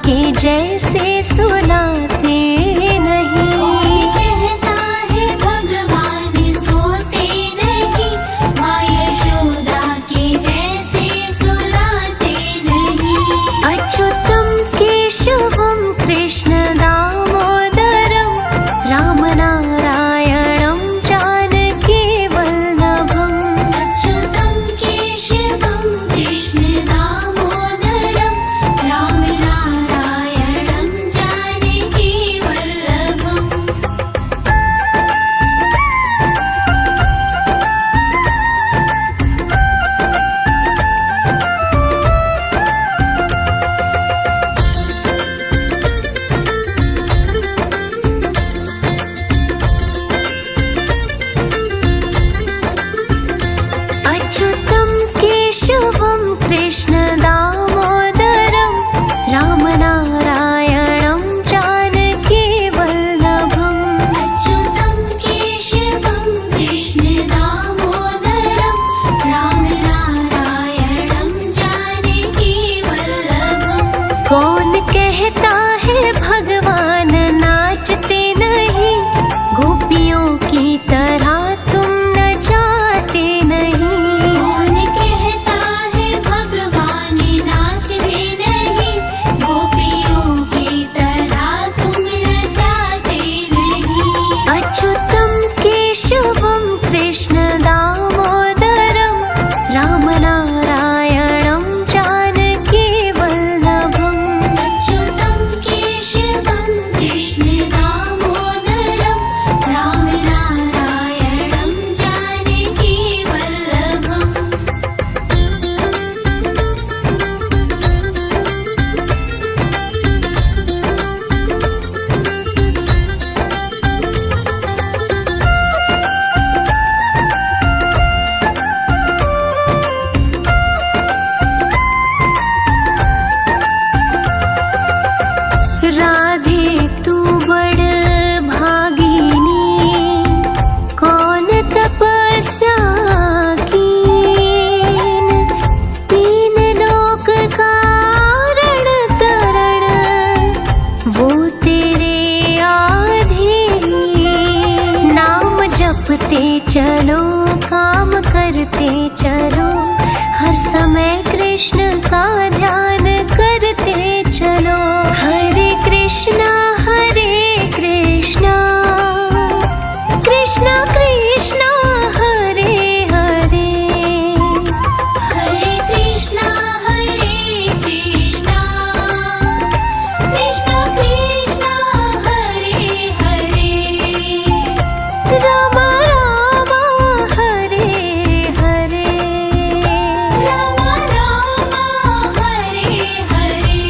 के जैसे सुनाते नहीं। कौन कहता है भगवान सोते नहीं, माँ यशोदा के जैसे सुलाते नहीं। अच्युतं केशवं कृष्ण दामोदरं रामनारायणं जानकी वल्लभम्। अच्युतं केशवं कृष्ण दामोदरं रामनारायणं जानकी वल्लभम्। अच्युतं केशवं कृष्ण दामोदरं रामनारायणं जानकी वल्लभम्। अच्युतं केशवं कृष्ण दामोदरं रामनारायणं जानकी वल्लभम्। कौन कहता है भगवान नाचते नहीं, गोपियों की तरह तुम नचाते नहीं। कौन कहता है भगवान नाचते नहीं, गोपियों की तरह तुम नचाते नहीं। अच्युतं केशवं कृष्ण दामोदरं रामनारायणं जानकी वल्लभम्। अच्युतं केशवं कृष्ण दामोदरं रामनारायणं जानकी वल्लभम्। राधे तू बड़ भागिनी, कौन तपस्या कीन, तीन लोक कारण तरण वो तेरे आधीन। नाम जपते चलो काम करते चलो, हर समय कृष्ण का ध्यान करते चलो। हरे कृष्णा कृष्णा कृष्णा हरे हरे। हरे कृष्णा कृष्णा कृष्णा कृष्णा हरे हरे। राम राम हरे हरे। राम राम हरे हरे।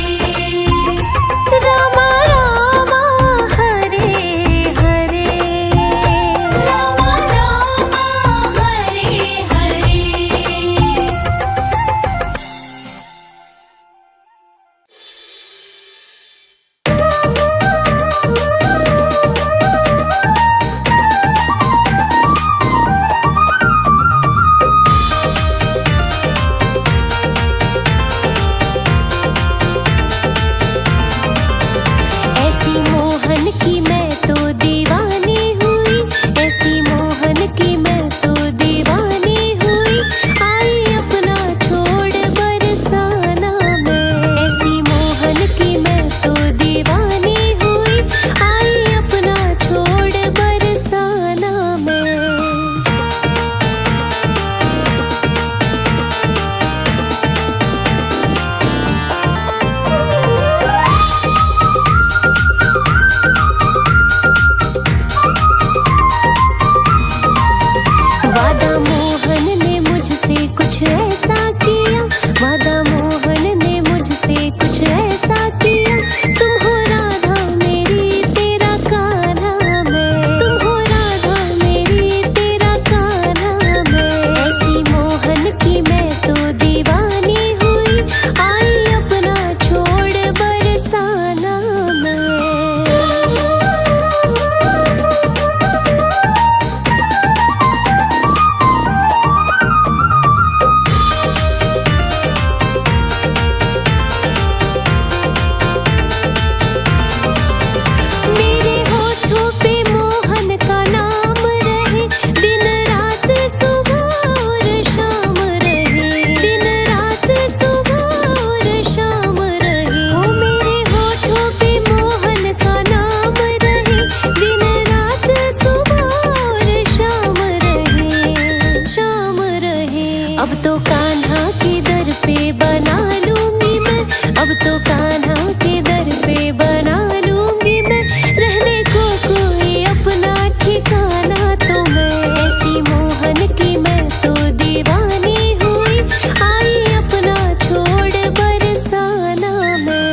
अब तो कान्हा के दर पे बना लूंगी मैं, अब तो कान्हा के दर पे बना लूंगी मैं, रहने को कोई अपना ठिकाना तो मैं, ऐसी मोहन की मैं तो दीवानी हुई, आई अपना छोड़ बरसाना मैं।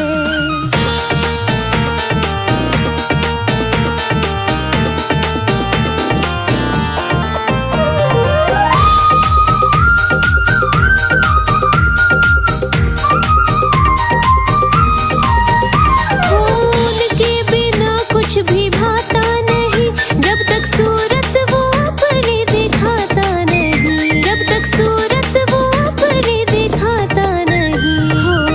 उनके बिना कुछ भी भाता नहीं, जब तक सूरत वो अपनी दिखाता नहीं, जब तक सूरत वो अपनी दिखाता नहीं।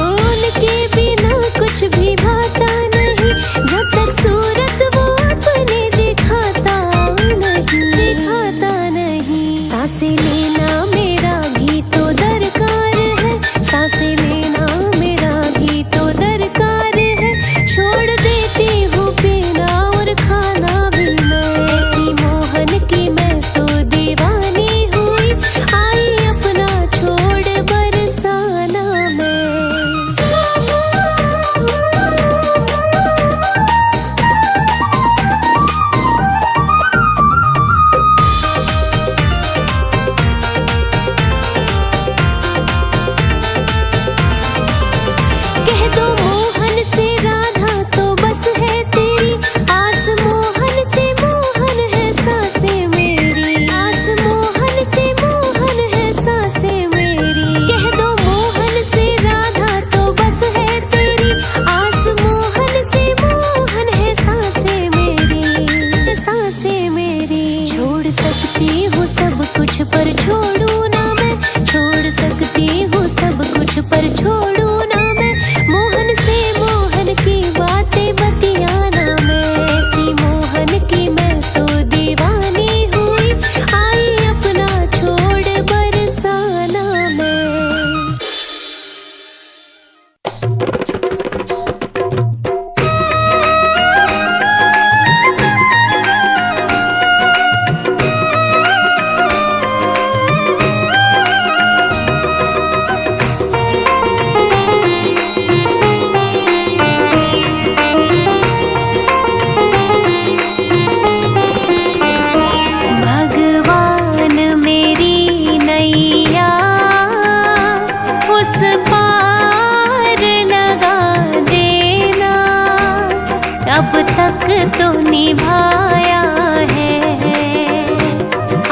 उनके बिना कुछ भी भाता नहीं, जब तक सूरत वो अपनी दिखाता नहीं, दिखाता नहीं। सांसें लेना मेरा भी तो दरकार है, सांसें लेना मेरा भी तो दरकार है, छोड़ देती हूँ पीना और खाना भी मैं, ऐसी मोहन की मैं तो दीवानी हुई, आई अपना छोड़ बरसाना मैं। कह दो मोहन से राधा तो बस है तेरी आस, मोहन से मोहन है सांसें मेरी, आस मोहन से मोहन है सांसें मेरी। कह दो मोहन से राधा तो बस है तेरी आस, मोहन से मोहन है सांसें मेरी, सांसें मेरी। छोड़ सकती हूँ सब कुछ पर छोड़ू ना मैं, छोड़ सकती हूँ सब कुछ पर छोड़ू ना मैं, मोहन से मोहन की बातें बतियाना मैं, ऐसी मोहन की मैं तो दीवानी हुई, आई अपना छोड़ बरसाना मैं। भगवान मेरी नैया उस पार लगा देना, अब तक तो निभाया है,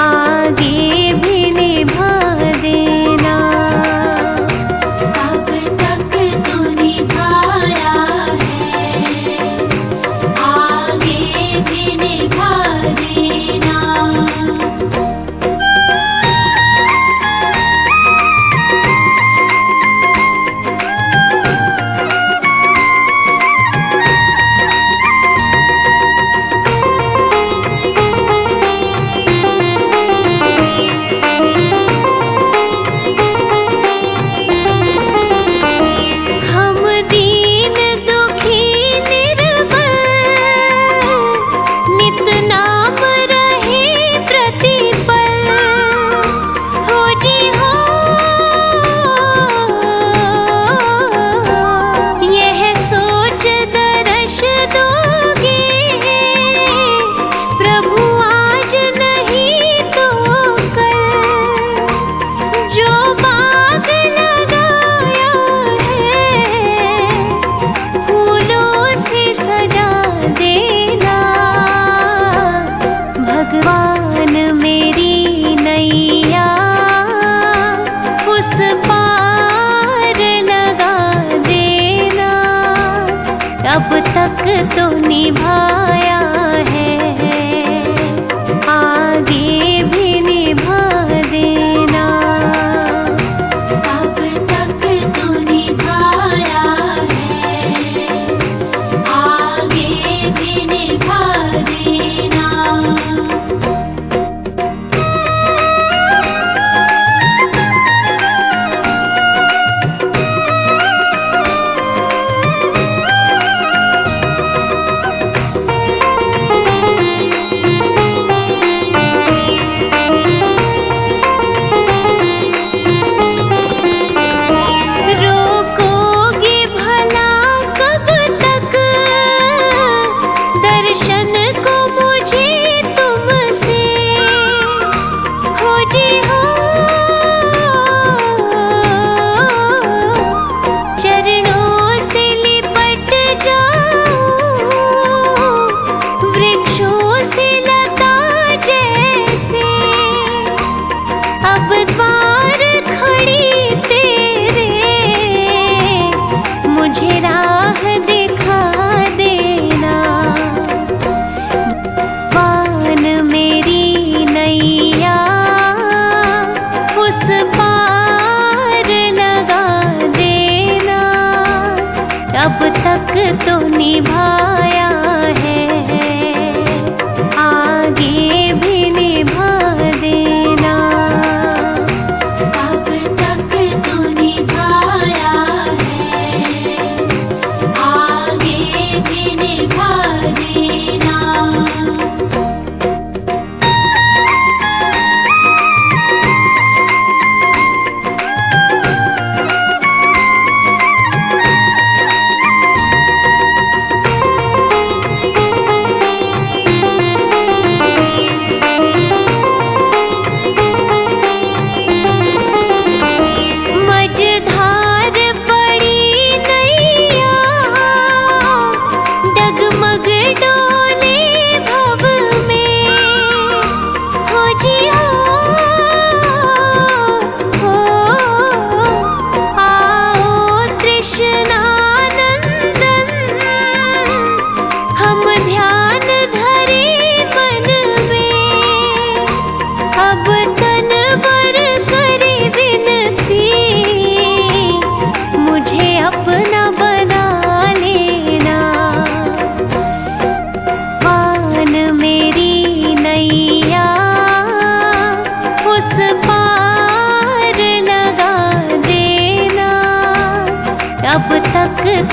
आगे भी निभा देना, अब तक तो निभाया है, आगे भी निभा देना।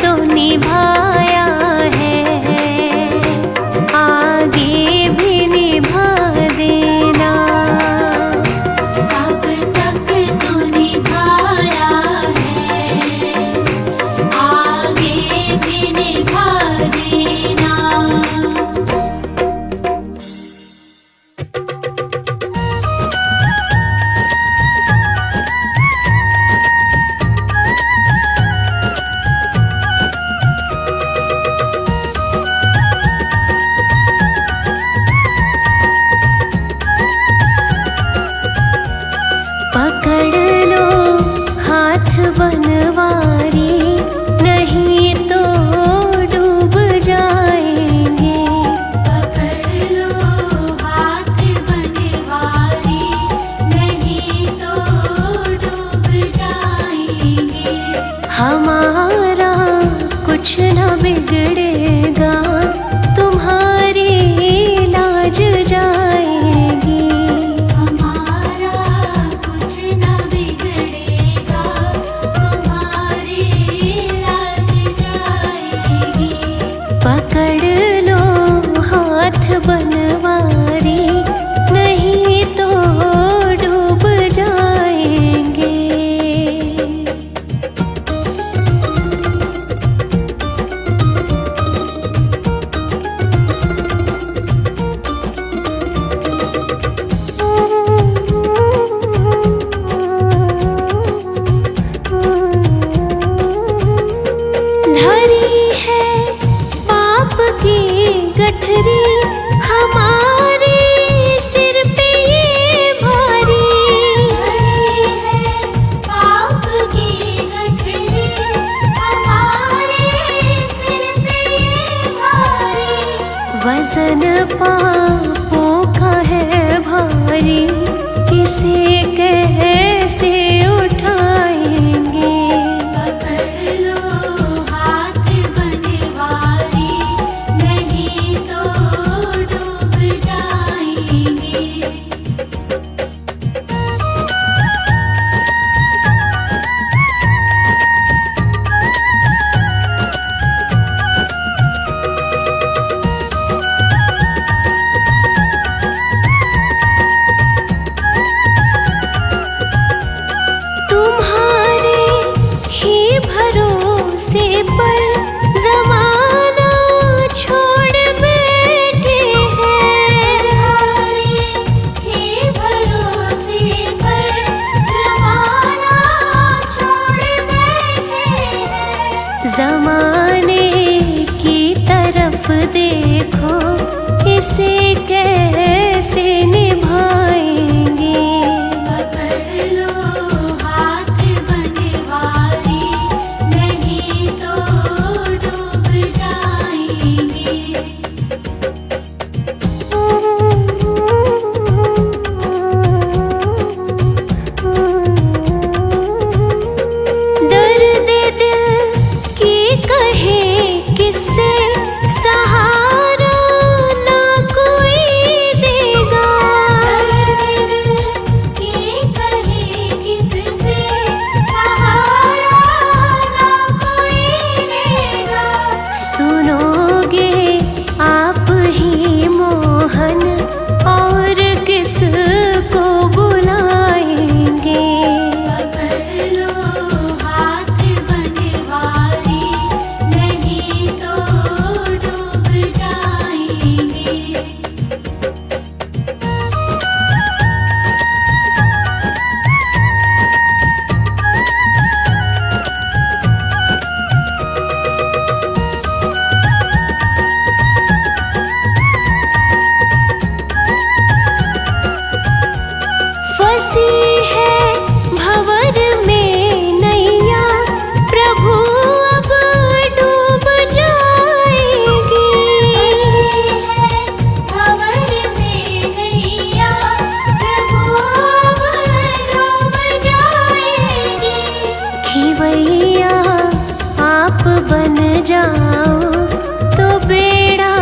तो निभाया है, आगे भी निभा देना। अब तक तो निभाया है, आगे भी निभा देना। पकड़ लो हाथ बनवारी, नहीं तो डूब जाएंगे। पकड़ लो हाथ बनवारी, नहीं तो डूब जाएंगे। हमारा कुछ न बिगड़ेगा, तुम्हारी लाज जाएगी। हमारा कुछ न बिगड़ेगा, तुम्हारी लाज जाएगी। पकड़ लो हाथ बनवारी, नहीं तो डूब जाएंगे। धरी है पाप की गठरी, हमारे सिर पे ये भारी। धरी है पाप की गठरी, हमारे सिर पे ये भारी। वजन पापों का है भारी, इसे कैसे उठाएंगे। पकड़ लो हाथ बनवारी, नहीं तो डूब जाएंगे। तुम्हारे ही भरोसे पर ज़माना छोड़ बैठे हैं। तुम्हारे ही भरोसे पर ज़माना छोड़ बैठे हैं। ज़माने की तरफ देखो, इसे कैसे निभाएंगे। पकड़ लो हाथ बनवारी, नहीं तो डूब जाएंगे। दर्द दिल की कहे किससे, सहारा ना कोई देगा। दर्द दिल की कहे किससे, सहारा ना कोई देगा। सुनोगे आप ही मोहन, और किस को बुलाएंगे। पकड़ लो हाथ बनवारी, नहीं तो डूब जाएंगे। फंसी है भंवर में नैया, प्रभु अब डूब जाएगी। भंवर में नैया, प्रभु अब डूब जाएगी। खिवैया आप बन जाओ, तो बेड़ा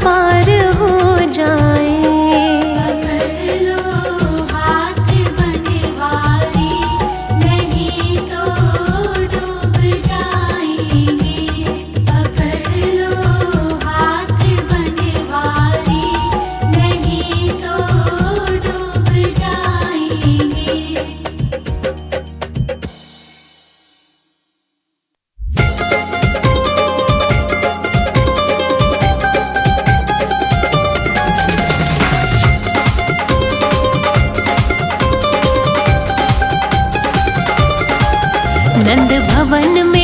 पार हो जाए। पकड़ लो हाथ भवन में